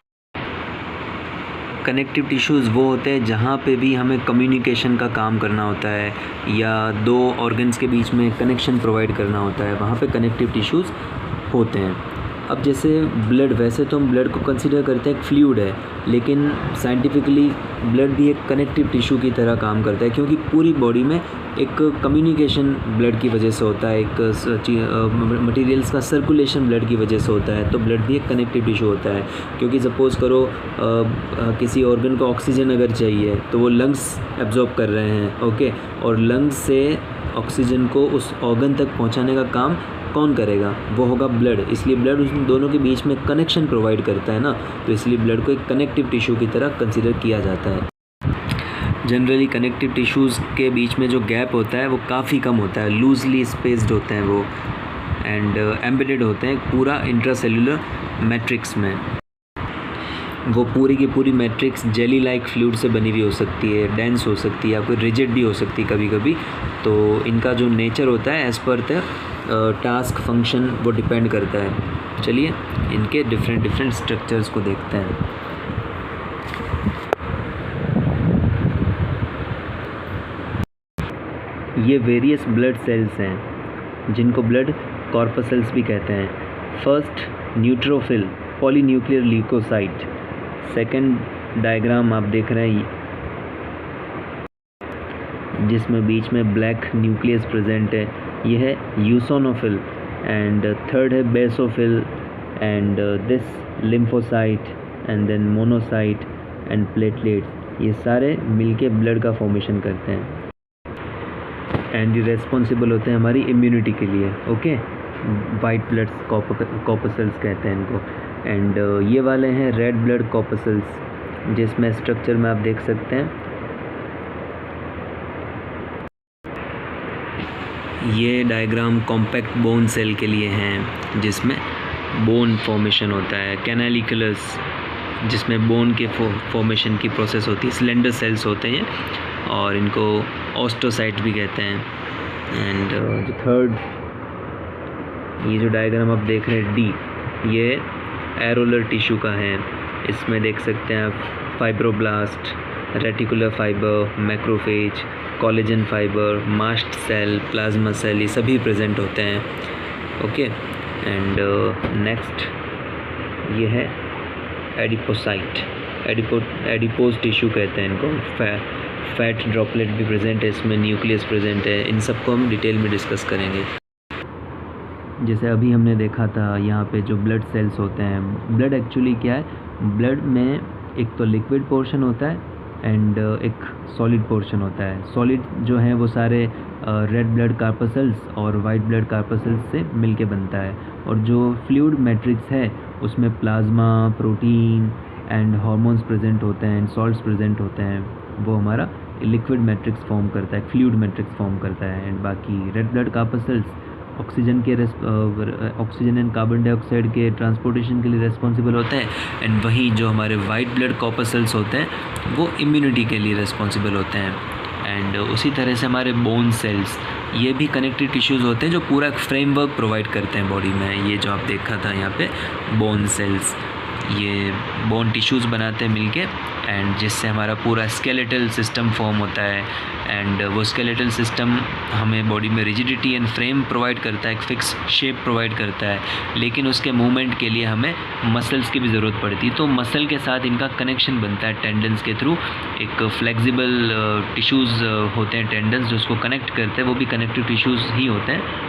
कनेक्टिव टिश्यूज़ वो होते हैं जहाँ पे भी हमें कम्युनिकेशन का काम करना होता है, या दो ऑर्गन्स के बीच में कनेक्शन प्रोवाइड करना होता है, वहाँ पे कनेक्टिव टिश्यूज़ होते हैं। अब जैसे ब्लड, वैसे तो हम ब्लड को कंसिडर करते हैं एक फ्लूइड है, लेकिन साइंटिफिकली ब्लड भी एक कनेक्टिव टिश्यू की तरह काम करता है, क्योंकि पूरी बॉडी में एक कम्युनिकेशन ब्लड की वजह से होता है, एक मटेरियल्स का सर्कुलेशन ब्लड की वजह से होता है। तो ब्लड भी एक कनेक्टिव टिश्यू होता है, क्योंकि सपोज़ करो किसी ऑर्गन को ऑक्सीजन अगर चाहिए तो वो लंग्स एब्जॉर्ब कर रहे हैं। ओके, और लंग्स से ऑक्सीजन को उस ऑर्गन तक पहुंचाने का काम कौन करेगा, वो होगा ब्लड। इसलिए ब्लड उन दोनों के बीच में कनेक्शन प्रोवाइड करता है ना, तो इसलिए ब्लड को एक कनेक्टिव टिश्यू की तरह कंसिडर किया जाता है। जनरली कनेक्टिव टिश्यूज़ के बीच में जो गैप होता है वो काफ़ी कम होता है, लूजली स्पेस्ड होते हैं वो, एंड एम्बेडेड होते हैं पूरा इंट्रासेल्युलर मैट्रिक्स में। वो पूरी की पूरी मैट्रिक्स जेली लाइक फ्लूइड से बनी हुई हो सकती है, डेंस हो सकती है या फिर रिजिड भी हो सकती है कभी कभी। तो इनका जो नेचर होता है as per the task function वो डिपेंड करता है। चलिए इनके डिफरेंट स्ट्रक्चर्स को देखते हैं। ये वेरियस ब्लड सेल्स हैं जिनको ब्लड कॉर्पसेल्स भी कहते हैं। First neutrophil polynuclear leukocyte. Second diagram आप देख रहे हैं जिसमें बीच में ब्लैक न्यूक्लियस प्रेजेंट है, ये है यूसोनोफिल। एंड थर्ड है basophil and this lymphocyte and then monocyte and platelets. ये सारे मिलके ब्लड का फॉर्मेशन करते हैं एंड ये रेस्पॉन्सिबल होते हैं हमारी इम्यूनिटी के लिए। ओके, वाइट ब्लड कॉर्पसेल्स कहते हैं इनको। एंड ये वाले हैं रेड ब्लड कॉर्पसेल्स जिसमें स्ट्रक्चर में आप देख सकते हैं ये डायग्राम कॉम्पैक्ट बोन सेल के लिए हैं जिसमें बोन फॉर्मेशन होता है। कैनालिकुलस जिसमें बोन के फॉर्मेशन की प्रोसेस होती है। स्लेंडर सेल्स होते हैं और इनको ऑस्टोसाइट भी कहते हैं। एंड जो थर्ड ये जो डायग्राम आप देख रहे हैं डी, ये एरोलर टिश्यू का है। इसमें देख सकते हैं आप fibroblast, reticular fibre, macrophage, collagen fibre, mast cell, plasma cell, ये सभी प्रेजेंट होते हैं। ओके, एंड नेक्स्ट ये है एडिपोसाइट। एडिपोज टिश्यू कहते हैं इनको। फैट ड्रॉपलेट भी प्रेजेंट है इसमें, न्यूक्लियस प्रेजेंट है। इन सबको हम डिटेल में डिस्कस करेंगे। जैसे अभी हमने देखा था यहाँ पे जो ब्लड सेल्स होते हैं, ब्लड एक्चुअली क्या है, ब्लड में एक तो लिक्विड पोर्शन होता है एंड एक सॉलिड पोर्शन होता है। सॉलिड जो है वो सारे रेड ब्लड कार्पसेल्स और वाइट ब्लड कार्पसेल्स से मिलके बनता है, और जो फ्लूइड मैट्रिक्स है उसमें plasma, protein and hormones present होते हैं एंड सॉल्ट्स प्रेजेंट होते हैं। वो हमारा लिक्विड मैट्रिक्स फॉर्म करता है, फ्लूइड मैट्रिक्स फॉर्म करता है। एंड बाकी red blood corpuscles oxygen and carbon dioxide के ट्रांसपोर्टेशन के लिए रिस्पॉन्सिबल होते हैं। एंड वहीं जो हमारे वाइट ब्लड कॉर्पसेल्स होते हैं वो इम्यूनिटी के लिए रिस्पॉन्सिबल होते हैं। एंड उसी तरह से हमारे बोन सेल्स, ये भी कनेक्टिव टिश्यूज़ होते हैं जो पूरा एक फ्रेमवर्क प्रोवाइड करते हैं बॉडी में। ये जो आप देखा था यहाँ पे बोन सेल्स, ये बोन टिश्यूज़ बनाते हैं मिलके, एंड जिससे हमारा पूरा स्केलेटल सिस्टम फॉर्म होता है। एंड वो स्केलेटल सिस्टम हमें बॉडी में रिजिडिटी एंड फ्रेम प्रोवाइड करता है, एक फिक्स शेप प्रोवाइड करता है, लेकिन उसके मूवमेंट के लिए हमें मसल्स की भी ज़रूरत पड़ती है। तो मसल के साथ इनका कनेक्शन बनता है टेंडन्स के थ्रू। एक फ्लेक्सिबल टिश्यूज़ होते हैं टेंडन्स जो उसको कनेक्ट करते हैं, वो भी कनेक्टिव टिश्यूज़ ही होते हैं।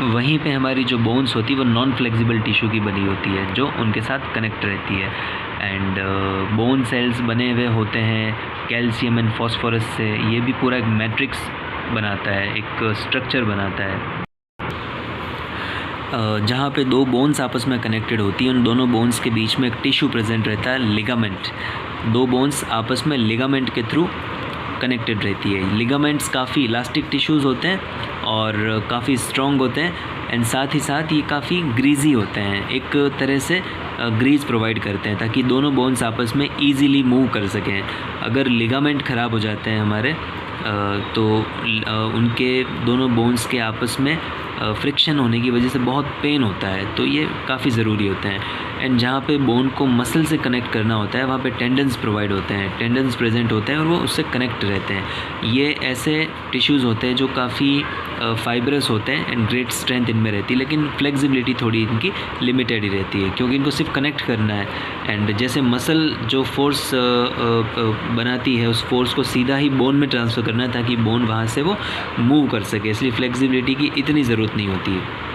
वहीं पे हमारी जो बोन्स होती है वो नॉन फ्लेक्सिबल टिश्यू की बनी होती है जो उनके साथ कनेक्ट रहती है। एंड बोन सेल्स बने हुए होते हैं कैल्शियम एंड फॉस्फोरस से। ये भी पूरा एक मैट्रिक्स बनाता है, एक स्ट्रक्चर बनाता है। जहाँ पे दो बोन्स आपस में कनेक्टेड होती हैं, उन दोनों बोन्स के बीच में एक टिश्यू प्रेजेंट रहता है, लिगामेंट। दो बोन्स आपस में लिगामेंट के थ्रू कनेक्टेड रहती है। लिगामेंट्स काफ़ी इलास्टिक टिश्यूज़ होते हैं और काफ़ी स्ट्रॉन्ग होते हैं, एंड साथ ही साथ ये काफ़ी ग्रीजी होते हैं, एक तरह से ग्रीज प्रोवाइड करते हैं ताकि दोनों बोन्स आपस में ईज़िली मूव कर सकें। अगर लिगामेंट ख़राब हो जाते हैं हमारे तो उनके दोनों बोन्स के आपस में फ्रिक्शन होने की वजह से बहुत पेन होता है, तो ये काफ़ी ज़रूरी होते हैं। एंड जहाँ पे बोन को मसल से कनेक्ट करना होता है वहाँ पे टेंडन्स प्रोवाइड होते हैं, टेंडन्स प्रेजेंट होते हैं और वो उससे कनेक्ट रहते हैं। ये ऐसे टिश्यूज़ होते हैं जो काफ़ी फाइब्रस होते हैं एंड ग्रेट स्ट्रेंथ इनमें रहती है, लेकिन फ्लेक्सिबिलिटी थोड़ी इनकी लिमिटेड ही रहती है क्योंकि इनको सिर्फ कनेक्ट करना है। एंड जैसे मसल जो फोर्स बनाती है उस फोर्स को सीधा ही बोन में ट्रांसफ़र करना है ताकि बोन वहाँ से वो मूव कर सके, इसलिए फ्लेक्सिबिलिटी की इतनी ज़रूरत नहीं होती है।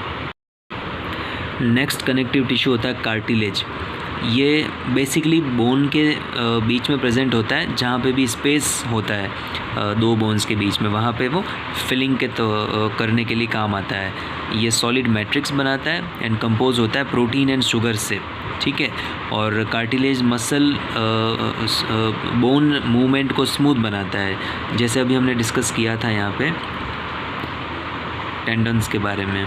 नेक्स्ट कनेक्टिव टिश्यू होता है कार्टिलेज। ये बेसिकली बोन के बीच में प्रेजेंट होता है, जहाँ पे भी स्पेस होता है दो बोन्स के बीच में, वहाँ पे वो फिलिंग के तो करने के लिए काम आता है। ये सॉलिड मैट्रिक्स बनाता है एंड कंपोज होता है प्रोटीन एंड शुगर से। ठीक है। और कार्टिलेज मसल बोन मूवमेंट को स्मूथ बनाता है, जैसे अभी हमने डिस्कस किया था यहाँ पे टेंडन्स के बारे में।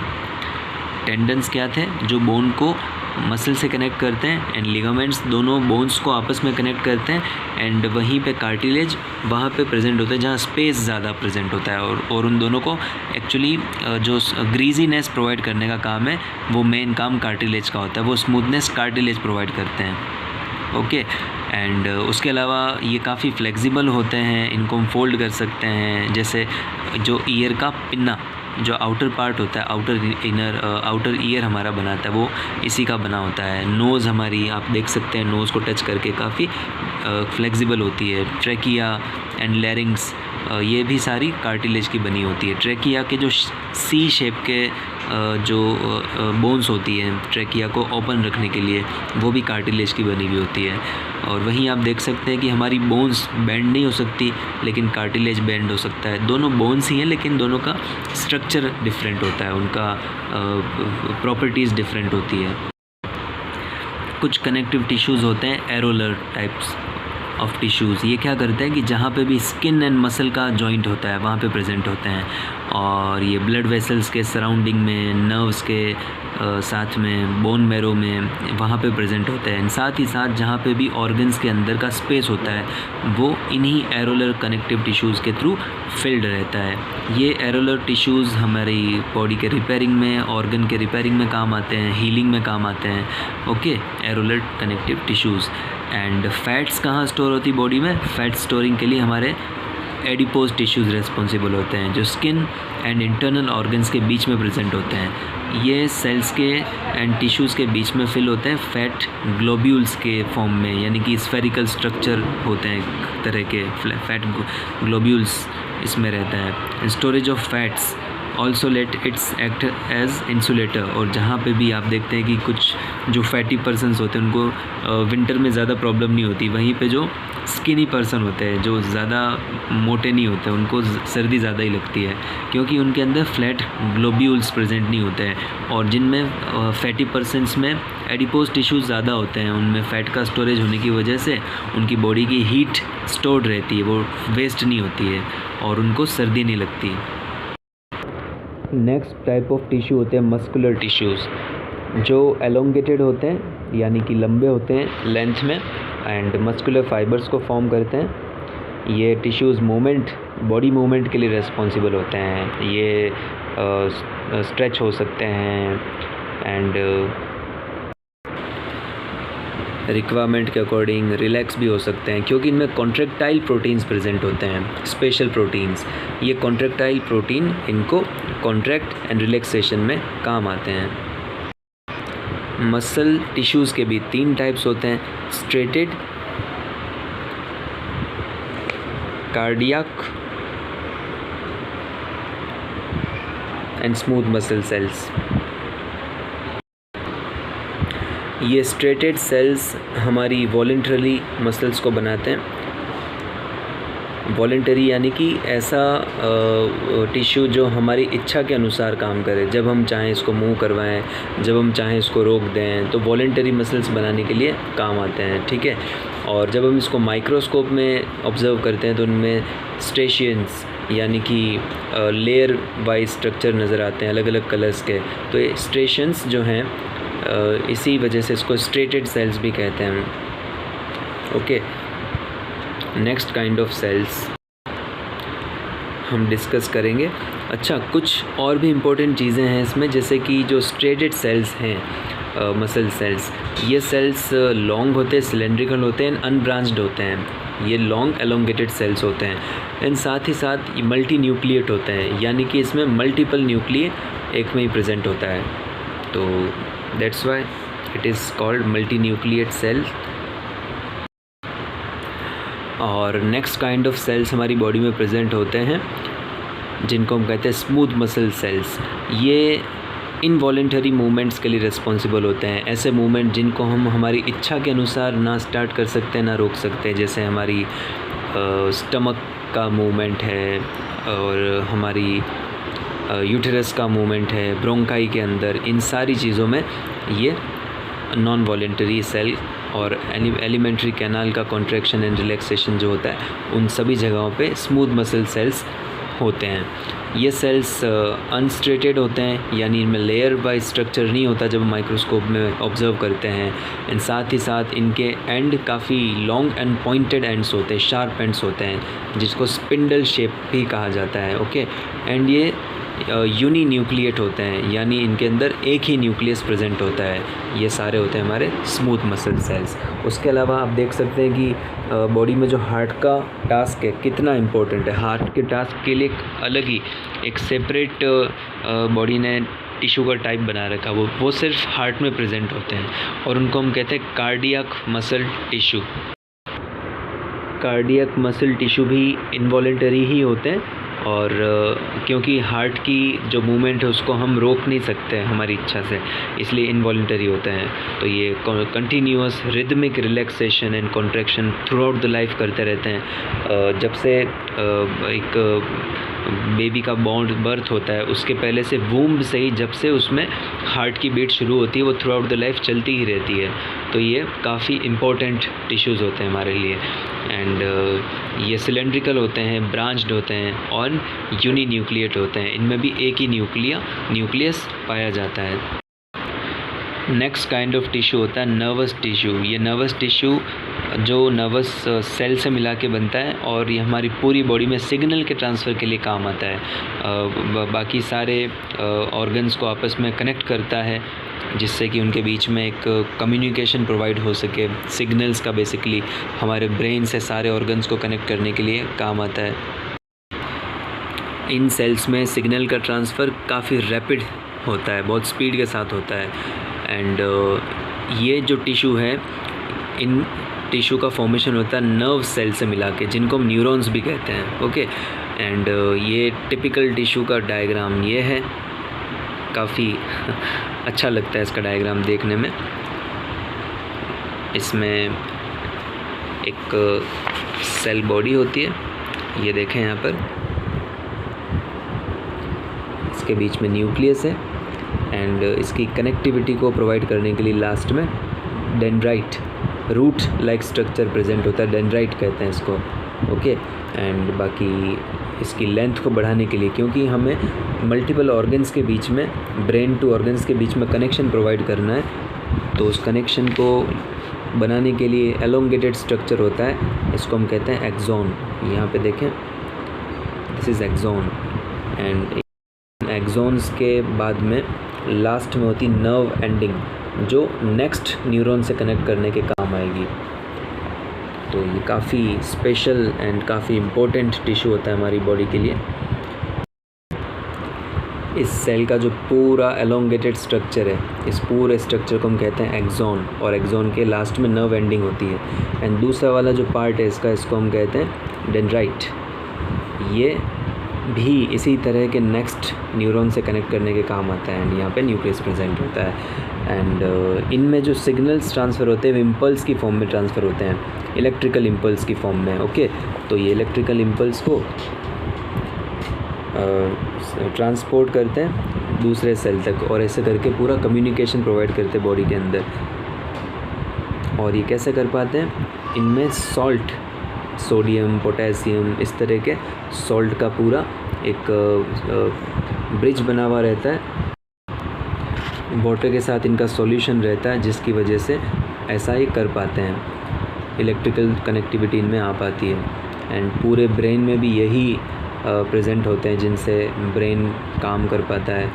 टेंडन्स क्या थे? जो बोन को मसल से कनेक्ट करते हैं, एंड लिगामेंट्स दोनों बोन्स को आपस में कनेक्ट करते हैं, एंड वहीं पे कार्टिलेज वहाँ पे प्रेजेंट होता है जहाँ स्पेस ज़्यादा प्रेजेंट होता है, और उन दोनों को एक्चुअली जो ग्रीजीनेस प्रोवाइड करने का काम है वो मेन काम कार्टिलेज का होता है, वो स्मूथनेस कार्टिलेज प्रोवाइड करते हैं। ओके, एंड उसके अलावा ये काफ़ी फ्लेक्सिबल होते हैं, इनको हम फोल्ड कर सकते हैं। जैसे जो ईयर का पिन्ना, जो आउटर पार्ट होता है, आउटर ईयर हमारा बनाता है, वो इसी का बना होता है। नोज़ हमारी आप देख सकते हैं, नोज़ को टच करके काफ़ी फ्लेक्सिबल होती है। ट्रैकिया एंड लैरिंग्स, ये भी सारी कार्टिलेज की बनी होती है। ट्रैकिया के जो सी शेप के जो बोन्स होती हैं ट्रैकिया को ओपन रखने के लिए, वो भी कार्टिलेज की बनी हुई होती है। और वहीं आप देख सकते हैं कि हमारी बोन्स बेंड नहीं हो सकती, लेकिन कार्टिलेज बेंड हो सकता है। दोनों बोन्स ही हैं, लेकिन दोनों का स्ट्रक्चर डिफरेंट होता है, उनका प्रॉपर्टीज़ डिफरेंट होती है। कुछ कनेक्टिव टिश्यूज़ होते हैं एरोलर टाइप्स ऑफ टिश्यूज़। ये क्या करते हैं कि जहाँ पे भी स्किन एंड मसल का जॉइंट होता है वहाँ पे प्रेजेंट होते हैं, और ये ब्लड वेसल्स के सराउंडिंग में, नर्व्स के साथ में, बोन मैरो में, वहाँ पे प्रेजेंट होते हैं। साथ ही साथ जहाँ पे भी ऑर्गन्स के अंदर का स्पेस होता है वो इन्हीं एरोलर कनेक्टिव टिश्यूज़ के थ्रू फिल्ड रहता है। ये एरोलर टिश्यूज़ हमारी बॉडी के रिपेयरिंग में, ऑर्गन के रिपेयरिंग में काम आते हैं, हीलिंग में काम आते हैं। Okay, areolar connective tissues. And fats कहाँ स्टोर होती बॉडी में? फैट स्टोरिंग के लिए हमारे एडिपोज टिश्यूज़ रिस्पॉन्सिबल होते हैं, जो स्किन एंड इंटरनल ऑर्गन्स के बीच में प्रेजेंट होते हैं। ये सेल्स के एंड टिश्यूज़ के बीच में फिल होते हैं फैट ग्लोब्यूल्स के फॉर्म में, यानी कि स्फेरिकल स्ट्रक्चर होते हैं एक तरह के फैट ग्लोब्यूल्स इसमें रहता है। Storage of fats also let its act as insulator. और जहाँ पे भी आप देखते हैं कि कुछ जो फैटी पर्सनस होते हैं उनको विंटर में ज़्यादा प्रॉब्लम नहीं होती, वहीं पे जो स्किनी पर्सन होते हैं, जो ज़्यादा मोटे नहीं होते, उनको सर्दी ज़्यादा ही लगती है, क्योंकि उनके अंदर फ्लैट ग्लोब्यूल्स प्रेजेंट नहीं होते हैं। और जिनमें फैटी पर्सनस में एडिपोज टिश्यूज़ ज़्यादा होते हैं, उनमें फ़ैट का स्टोरेज होने की वजह से उनकी बॉडी की हीट स्टोर्ड रहती है, वो वेस्ट नहीं होती है और उनको सर्दी नहीं लगती। नेक्स्ट टाइप ऑफ टिश्यू होते हैं मस्कुलर टिश्यूज़, जो एलोंगेटेड होते हैं, यानी कि लंबे होते हैं लेंथ में, एंड मस्कुलर फाइबर्स को फॉर्म करते हैं। ये टिश्यूज़ मूवमेंट, बॉडी मूवमेंट के लिए रिस्पॉन्सिबल होते हैं। ये स्ट्रेच हो सकते हैं एंड रिक्वायरमेंट के अकॉर्डिंग रिलैक्स भी हो सकते हैं, क्योंकि इनमें कॉन्ट्रैक्टाइल प्रोटीन्स प्रेजेंट होते हैं, स्पेशल प्रोटीन्स। ये कॉन्ट्रैक्टाइल प्रोटीन इनको कॉन्ट्रैक्ट एंड रिलैक्सेशन में काम आते हैं। मसल टिश्यूज़ के भी 3 टाइप्स होते हैं, striated, cardiac and smooth muscle cells. ये स्ट्रेटेड सेल्स हमारी वॉलंटरली मसल्स को बनाते हैं। वॉलंटरी यानी कि ऐसा टिश्यू जो हमारी इच्छा के अनुसार काम करे, जब हम चाहें इसको मूव करवाएं, जब हम चाहें इसको रोक दें, तो वॉलंटरी मसल्स बनाने के लिए काम आते हैं, ठीक है। और जब हम इसको माइक्रोस्कोप में ऑब्ज़र्व करते हैं तो उनमें स्ट्रेशियंस यानी कि लेयर वाइज स्ट्रक्चर नज़र आते हैं, अलग अलग कलर्स के। तो ये स्ट्रेशियंस जो हैं इसी वजह से इसको स्ट्रेटेड सेल्स भी कहते हैं। Okay, next kind of cells हम डिस्कस करेंगे। अच्छा, कुछ और भी इम्पोर्टेंट चीज़ें हैं इसमें, जैसे कि जो स्ट्रेटेड सेल्स हैं मसल सेल्स, ये सेल्स लॉन्ग होते हैं, सिलेंड्रिकल होते हैं, अनब्रांच्ड होते हैं। ये लॉन्ग एलोंगेटेड सेल्स होते हैं, एंड साथ ही साथ मल्टी न्यूक्लिएट होते हैं, यानी कि इसमें मल्टीपल न्यूक्लिए एक में ही प्रेजेंट होता है। तो that's why it is called multinucleate cell. और नेक्स्ट काइंड ऑफ सेल्स हमारी बॉडी में प्रेजेंट होते हैं, जिनको हम कहते हैं स्मूथ मसल सेल्स। ये इनवॉलेंटरी मूवमेंट्स के लिए रिस्पॉन्सिबल होते हैं, ऐसे मूवमेंट जिनको हम हमारी इच्छा के अनुसार ना स्टार्ट कर सकते हैं ना रोक सकते हैं। जैसे हमारी स्टमक का मूवमेंट है, और हमारी यूटेरस का मूवमेंट है, ब्रोंकाई के अंदर, इन सारी चीज़ों में ये नॉन वॉलेंटरी सेल और एलिमेंट्री कैनाल का कॉन्ट्रैक्शन एंड रिलैक्सेशन जो होता है उन सभी जगहों पे स्मूथ मसल सेल्स होते हैं। ये सेल्स अनस्ट्रेटेड होते हैं, यानी इनमें लेयर वाइज स्ट्रक्चर नहीं होता जब हम माइक्रोस्कोप में ऑब्जर्व करते हैं। एंड साथ ही साथ इनके एंड काफ़ी लॉन्ग एंड पॉइंटेड एंड्स होते हैं, शार्प एंड्स होते हैं, जिसको स्पिंडल शेप भी कहा जाता है। ओके, एंड ये यूनी न्यूक्लिएट होते हैं, यानी इनके अंदर एक ही न्यूक्लियस प्रेजेंट होता है। ये सारे होते हैं हमारे स्मूथ मसल सेल्स। उसके अलावा आप देख सकते हैं कि बॉडी में जो हार्ट का टास्क है कितना इम्पोर्टेंट है। हार्ट के टास्क के लिए अलग ही एक सेपरेट बॉडी ने टिश्यू का टाइप बना रखा, वो सिर्फ हार्ट में प्रेजेंट होते हैं और उनको हम कहते हैं cardiac muscle tissue. Cardiac muscle tissue भी इनवॉलेंटरी ही होते हैं और क्योंकि हार्ट की जो मूवमेंट है उसको हम रोक नहीं सकते हमारी इच्छा से, इसलिए इनवॉलेंटरी होते हैं। तो ये continuous rhythmic relaxation and contraction through out the life करते रहते हैं। जब से एक बेबी का बर्थ होता है उसके पहले से वूम्ब से ही जब से उसमें हार्ट की बीट शुरू होती है वो थ्रू आउट द लाइफ चलती ही रहती है। तो ये काफ़ी इम्पोर्टेंट टिश्यूज़ होते हैं हमारे लिए। एंड ये सिलेंड्रिकल होते हैं, ब्रांच्ड होते हैं और यूनी न्यूक्लिएट होते हैं। इनमें भी एक ही न्यूक्लियस पाया जाता है। नेक्स्ट काइंड ऑफ टिश्यू होता है नर्वस टिश्यू। ये नर्वस टिश्यू जो नर्वस सेल से मिला के बनता है और ये हमारी पूरी बॉडी में सिग्नल के ट्रांसफ़र के लिए काम आता है। बाकी सारे ऑर्गन्स को आपस में कनेक्ट करता है जिससे कि उनके बीच में एक कम्युनिकेशन प्रोवाइड हो सके। सिग्नल्स का बेसिकली हमारे ब्रेन से सारे ऑर्गन्स को कनेक्ट करने के लिए काम आता है। इन सेल्स में सिग्नल का ट्रांसफ़र काफ़ी रैपिड होता है, बहुत स्पीड के साथ होता है। एंड ये जो टिश्यू है, इन टिश्यू का फॉर्मेशन होता है नर्व सेल से मिला के, जिनको हम न्यूरॉन्स भी कहते हैं। ओके, एंड ये टिपिकल टिश्यू का डायग्राम ये है। काफ़ी अच्छा लगता है इसका डायग्राम देखने में। इसमें एक सेल बॉडी होती है, ये देखें यहाँ पर, इसके बीच में न्यूक्लियस है एंड इसकी कनेक्टिविटी को प्रोवाइड करने के लिए लास्ट में dendrite root like structure present होता है, डेंड्राइट कहते हैं इसको। ओके, एंड बाकी इसकी लेंथ को बढ़ाने के लिए, क्योंकि हमें मल्टीपल ऑर्गन्स के बीच में, ब्रेन टू ऑर्गन्स के बीच में कनेक्शन प्रोवाइड करना है, तो उस कनेक्शन को बनाने के लिए एलोंगेटेड स्ट्रक्चर होता है, इसको हम कहते हैं एक्सॉन। यहाँ पे देखें, this is axon. And axons के बाद में लास्ट में होती नर्व एंडिंग जो नेक्स्ट न्यूरॉन से कनेक्ट करने के काम आएगी। तो ये काफ़ी स्पेशल एंड काफ़ी इम्पोर्टेंट टिश्यू होता है हमारी बॉडी के लिए। इस सेल का जो पूरा एलोंगेटेड स्ट्रक्चर है, इस पूरे स्ट्रक्चर को हम कहते हैं एक्सॉन, और एक्सॉन के लास्ट में नर्व एंडिंग होती है। एंड दूसरा वाला जो पार्ट है इसका, इसको हम कहते हैं डेंड्राइट। ये भी इसी तरह के नेक्स्ट न्यूरॉन से कनेक्ट करने के काम आता है। एंड यहाँ पे न्यूक्लियस प्रेजेंट होता है। एंड इनमें जो सिग्नल्स ट्रांसफ़र होते हैं वो इम्पल्स की फॉर्म में ट्रांसफ़र होते हैं, इलेक्ट्रिकल इम्पल्स की फॉर्म में। ओके, तो ये इलेक्ट्रिकल इम्पल्स को ट्रांसपोर्ट करते हैं दूसरे सेल तक और ऐसे करके पूरा कम्युनिकेशन प्रोवाइड करते हैं बॉडी के अंदर। और ये कैसे कर पाते हैं? इनमें सॉल्ट, सोडियम, पोटेशियम, इस तरह के सॉल्ट का पूरा एक ब्रिज बना हुआ रहता है, वाटर के साथ इनका सॉल्यूशन रहता है, जिसकी वजह से ऐसा ही कर पाते हैं। इलेक्ट्रिकल कनेक्टिविटी इनमें आ पाती है। एंड पूरे ब्रेन में भी यही प्रेजेंट होते हैं जिनसे ब्रेन काम कर पाता है।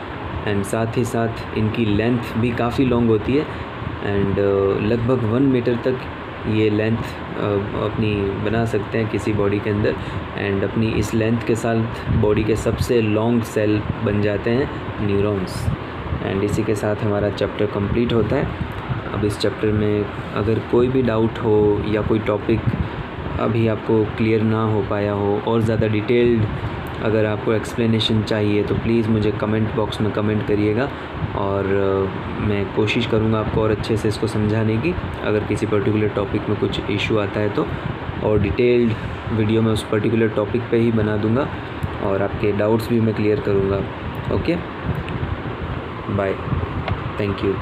एंड साथ ही साथ इनकी लेंथ भी काफ़ी लॉन्ग होती है एंड लगभग 1 मीटर तक ये लेंथ अपनी बना सकते हैं किसी बॉडी के अंदर। एंड अपनी इस लेंथ के साथ बॉडी के सबसे लॉन्ग सेल बन जाते हैं न्यूरॉन्स। एंड इसी के साथ हमारा चैप्टर कंप्लीट होता है। अब इस चैप्टर में अगर कोई भी डाउट हो या कोई टॉपिक अभी आपको क्लियर ना हो पाया हो और ज़्यादा डिटेल्ड अगर आपको एक्सप्लेनेशन चाहिए तो प्लीज़ मुझे कमेंट बॉक्स में कमेंट करिएगा और मैं कोशिश करूँगा आपको और अच्छे से इसको समझाने की। अगर किसी पर्टिकुलर टॉपिक में कुछ इशू आता है तो और डिटेल्ड वीडियो मैं उस पर्टिकुलर टॉपिक पे ही बना दूँगा और आपके डाउट्स भी मैं क्लियर करूँगा। Okay, bye, thank you.